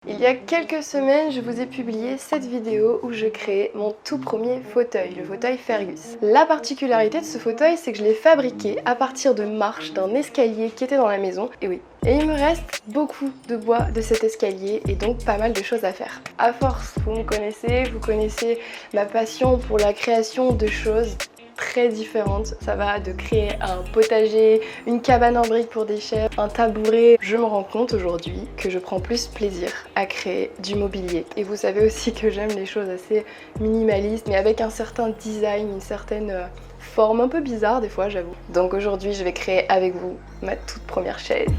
Il y a quelques semaines, je vous ai publié cette vidéo où je créais mon tout premier fauteuil, le fauteuil Fergus. La particularité de ce fauteuil, c'est que je l'ai fabriqué à partir de marches d'un escalier qui était dans la maison, et oui. Et il me reste beaucoup de bois de cet escalier et donc pas mal de choses à faire. À force, vous connaissez ma passion pour la création de choses très différentes. Ça va de créer un potager, une cabane en briques pour des chèvres, un tabouret. Je me rends compte aujourd'hui que je prends plus plaisir à créer du mobilier. Et vous savez aussi que j'aime les choses assez minimalistes, mais avec un certain design, une certaine forme un peu bizarre des fois, j'avoue. Donc aujourd'hui, je vais créer avec vous ma toute première chaise.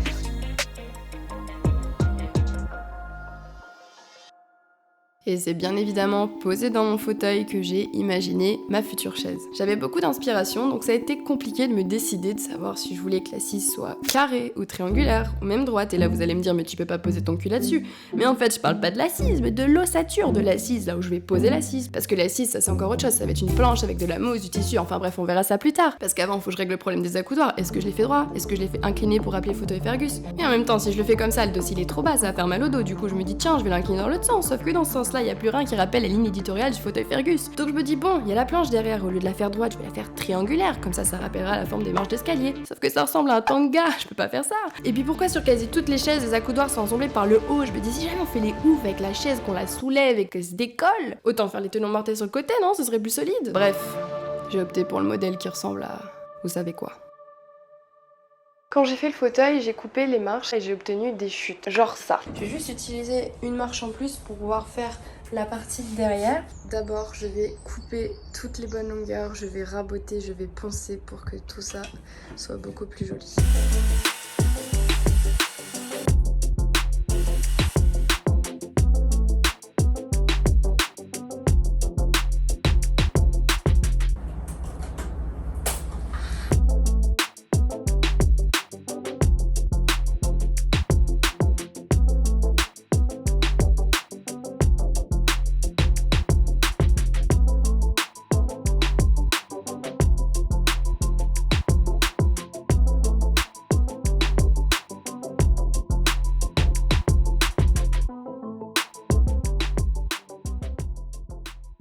Et c'est bien évidemment posé dans mon fauteuil que j'ai imaginé ma future chaise. J'avais beaucoup d'inspiration, donc ça a été compliqué de me décider de savoir si je voulais que l'assise soit carrée ou triangulaire ou même droite. Et là vous allez me dire mais tu peux pas poser ton cul là-dessus. Mais en fait je parle pas de l'assise, mais de l'ossature de l'assise, là où je vais poser l'assise. Parce que l'assise ça c'est encore autre chose, ça va être une planche avec de la mousse, du tissu, enfin bref on verra ça plus tard. Parce qu'avant faut que je règle le problème des accoudoirs. Est-ce que je l'ai fait droit? Est-ce que je l'ai fait incliné pour appeler fauteuil Fergus? Et en même temps si je le fais comme ça, le dossier il est trop bas, ça va faire mal au dos. Du coup je me dis tiens je vais l'incliner dans l'autre sens, sauf que dans ce sens là il y a plus rien qui rappelle la ligne éditoriale du fauteuil Fergus. Donc je me dis bon, il y a la planche derrière, au lieu de la faire droite, je vais la faire triangulaire, comme ça rappellera la forme des marches d'escalier. Sauf que ça ressemble à un tanga, je peux pas faire ça. Et puis pourquoi sur quasi toutes les chaises, les accoudoirs sont ensemblés par le haut? Je me dis si jamais on fait les houves avec la chaise, qu'on la soulève et qu'elle se décolle, autant faire les tenons mortels sur le côté, non? Ce serait plus solide. Bref, j'ai opté pour le modèle qui ressemble à... vous savez quoi. Quand j'ai fait le fauteuil, j'ai coupé les marches et j'ai obtenu des chutes, genre ça. Je vais juste utiliser une marche en plus pour pouvoir faire la partie de derrière. D'abord, je vais couper toutes les bonnes longueurs, je vais raboter, je vais poncer pour que tout ça soit beaucoup plus joli.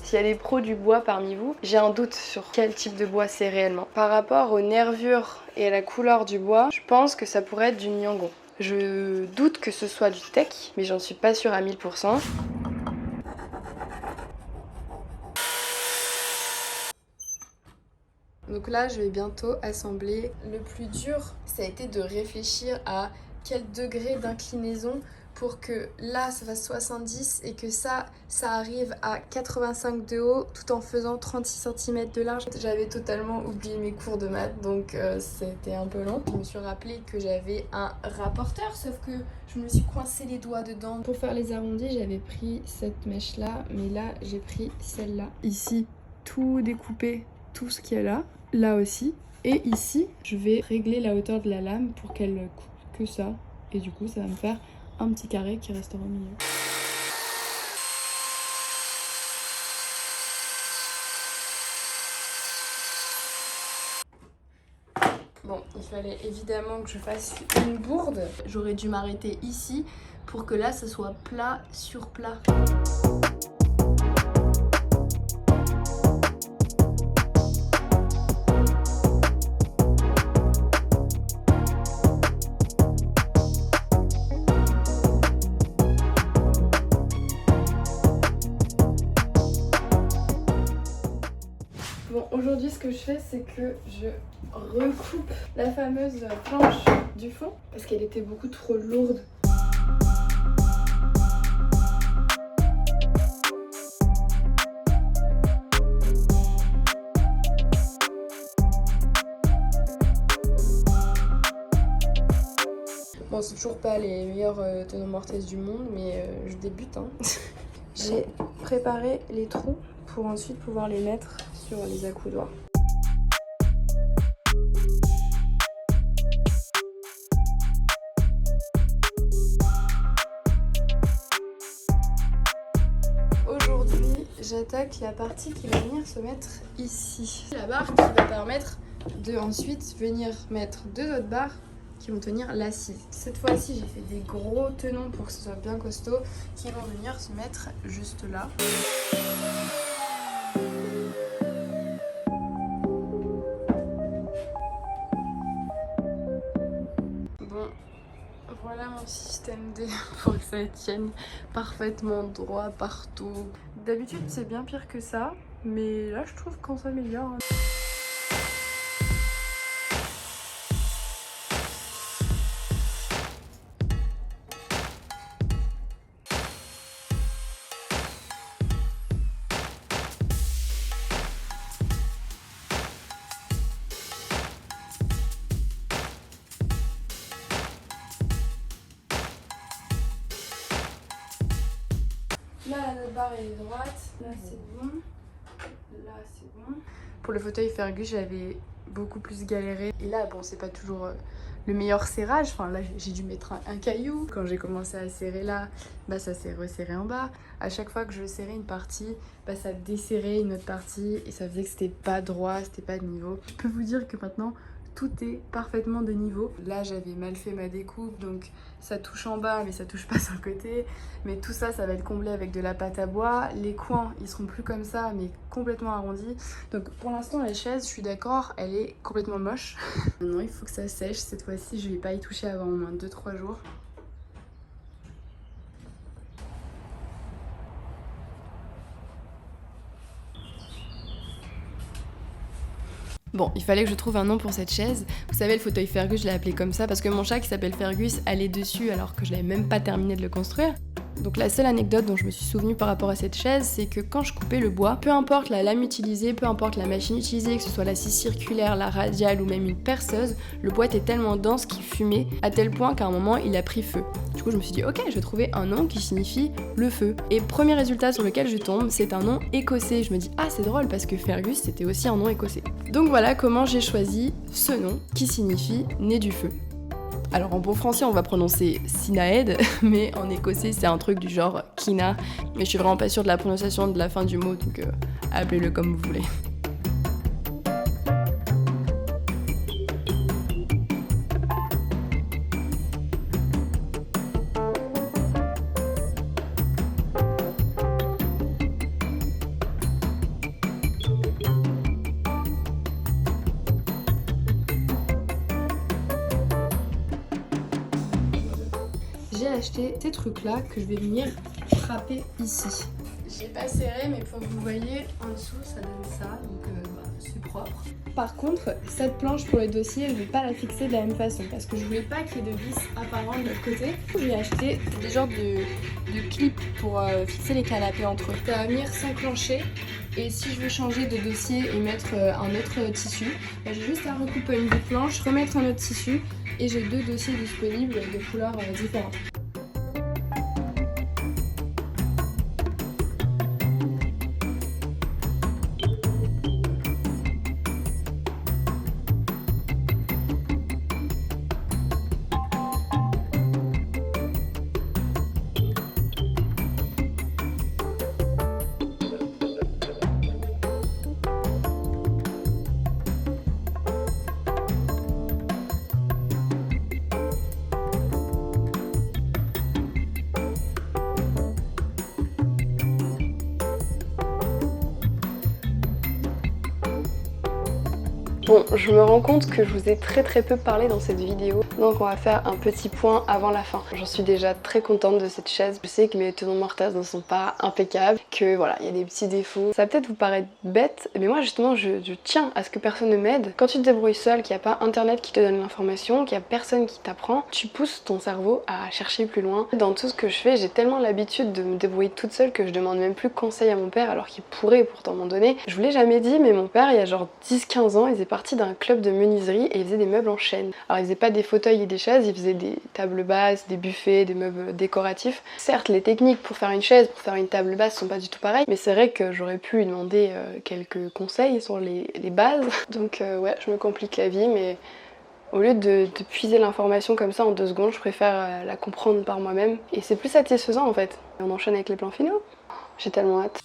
S'il y a des pros du bois parmi vous, j'ai un doute sur quel type de bois c'est réellement. Par rapport aux nervures et à la couleur du bois, je pense que ça pourrait être du Nyangon. Je doute que ce soit du teck, mais j'en suis pas sûre à 1000%. Donc là, je vais bientôt assembler. Le plus dur, ça a été de réfléchir à quel degré d'inclinaison pour que là, ça fasse 70 et que ça arrive à 85 de haut tout en faisant 36 cm de large. J'avais totalement oublié mes cours de maths, donc c'était un peu long. Je me suis rappelé que j'avais un rapporteur, sauf que je me suis coincé les doigts dedans. Pour faire les arrondis, j'avais pris cette mèche-là, mais là, j'ai pris celle-là. Ici, tout découpé, tout ce qu'il y a là. Là aussi, et ici je vais régler la hauteur de la lame pour qu'elle coupe que ça, et du coup ça va me faire un petit carré qui restera au milieu. Bon, il fallait évidemment que je fasse une bourde. J'aurais dû m'arrêter ici pour que là ça soit plat sur plat. Bon, aujourd'hui, ce que je fais, c'est que je recoupe la fameuse planche du fond parce qu'elle était beaucoup trop lourde. Bon, c'est toujours pas les meilleurs tenants mortels du monde, mais je débute, hein. J'ai préparé les trous pour ensuite pouvoir les mettre sur les accoudoirs. Aujourd'hui, j'attaque la partie qui va venir se mettre ici. La barre qui va permettre de ensuite venir mettre deux autres barres qui vont tenir l'assise. Cette fois-ci, j'ai fait des gros tenons pour que ce soit bien costaud qui vont venir se mettre juste là. Bon, voilà mon système D pour que ça tienne parfaitement droit partout. D'habitude, c'est bien pire que ça, mais là, je trouve qu'on s'améliore. Là, la barre est droite, là c'est bon, là c'est bon. Pour le fauteuil Fergus, j'avais beaucoup plus galéré. Et là, bon, c'est pas toujours le meilleur serrage. Enfin, là, j'ai dû mettre un caillou. Quand j'ai commencé à serrer là, bah, ça s'est resserré en bas. À chaque fois que je serrais une partie, bah, ça desserrait une autre partie. Et ça faisait que c'était pas droit, c'était pas de niveau. Je peux vous dire que maintenant, tout est parfaitement de niveau. Là, j'avais mal fait ma découpe, donc ça touche en bas, mais ça touche pas sur le côté. Mais tout ça, ça va être comblé avec de la pâte à bois. Les coins, ils seront plus comme ça, mais complètement arrondis. Donc pour l'instant, la chaise, je suis d'accord, elle est complètement moche. Maintenant, il faut que ça sèche. Cette fois-ci, je vais pas y toucher avant au moins 2-3 jours. Bon, il fallait que je trouve un nom pour cette chaise. Vous savez, le fauteuil Fergus, je l'ai appelé comme ça parce que mon chat qui s'appelle Fergus allait dessus alors que je n'avais même pas terminé de le construire. Donc la seule anecdote dont je me suis souvenue par rapport à cette chaise, c'est que quand je coupais le bois, peu importe la lame utilisée, peu importe la machine utilisée, que ce soit la scie circulaire, la radiale ou même une perceuse, le bois était tellement dense qu'il fumait à tel point qu'à un moment il a pris feu. Du coup je me suis dit ok, je vais trouver un nom qui signifie le feu. Et premier résultat sur lequel je tombe, c'est un nom écossais. Je me dis ah c'est drôle parce que Fergus c'était aussi un nom écossais. Donc voilà comment j'ai choisi ce nom qui signifie né du feu. Alors en bon français on va prononcer Sinaed, mais en écossais c'est un truc du genre Kina. Mais je suis vraiment pas sûre de la prononciation de la fin du mot, donc appelez-le comme vous voulez. J'ai acheté ces trucs là que je vais venir frapper ici. J'ai pas serré mais pour que vous voyez en dessous ça donne ça, donc c'est propre. Par contre cette planche pour le dossier je vais pas la fixer de la même façon parce que je voulais pas qu'il y ait de vis apparent de l'autre côté. J'ai acheté des genres de clips pour fixer les canapés entre eux. Ça va venir s'enclencher et si je veux changer de dossier et mettre un autre tissu, bah, j'ai juste à recouper une bout de planche, remettre un autre tissu et j'ai 2 dossiers disponibles de couleurs différentes. Bon, je me rends compte que je vous ai très peu parlé dans cette vidéo, donc on va faire un petit point avant la fin. J'en suis déjà très contente de cette chaise. Je sais que mes tenons mortaises ne sont pas impeccables, que voilà, il y a des petits défauts. Ça va peut-être vous paraître bête, mais moi justement je tiens à ce que personne ne m'aide. Quand tu te débrouilles seule, qu'il n'y a pas internet qui te donne l'information, qu'il n'y a personne qui t'apprend, tu pousses ton cerveau à chercher plus loin. Dans tout ce que je fais, j'ai tellement l'habitude de me débrouiller toute seule que je demande même plus conseil à mon père alors qu'il pourrait pourtant m'en donner. Je vous l'ai jamais dit, mais mon père il y a genre 10-15 ans, il faisait partie d'un club de menuiserie et il faisait des meubles en chêne. Alors il faisait pas des fauteuils et des chaises, il faisait des tables basses, des buffets, des meubles décoratifs. Certes, les techniques pour faire une chaise, pour faire une table basse sont pas du tout pareilles, mais c'est vrai que j'aurais pu lui demander quelques conseils sur les bases. Donc ouais, je me complique la vie, mais au lieu de puiser l'information comme ça en 2 secondes, je préfère la comprendre par moi-même et c'est plus satisfaisant en fait. On enchaîne avec les plans finaux. J'ai tellement hâte.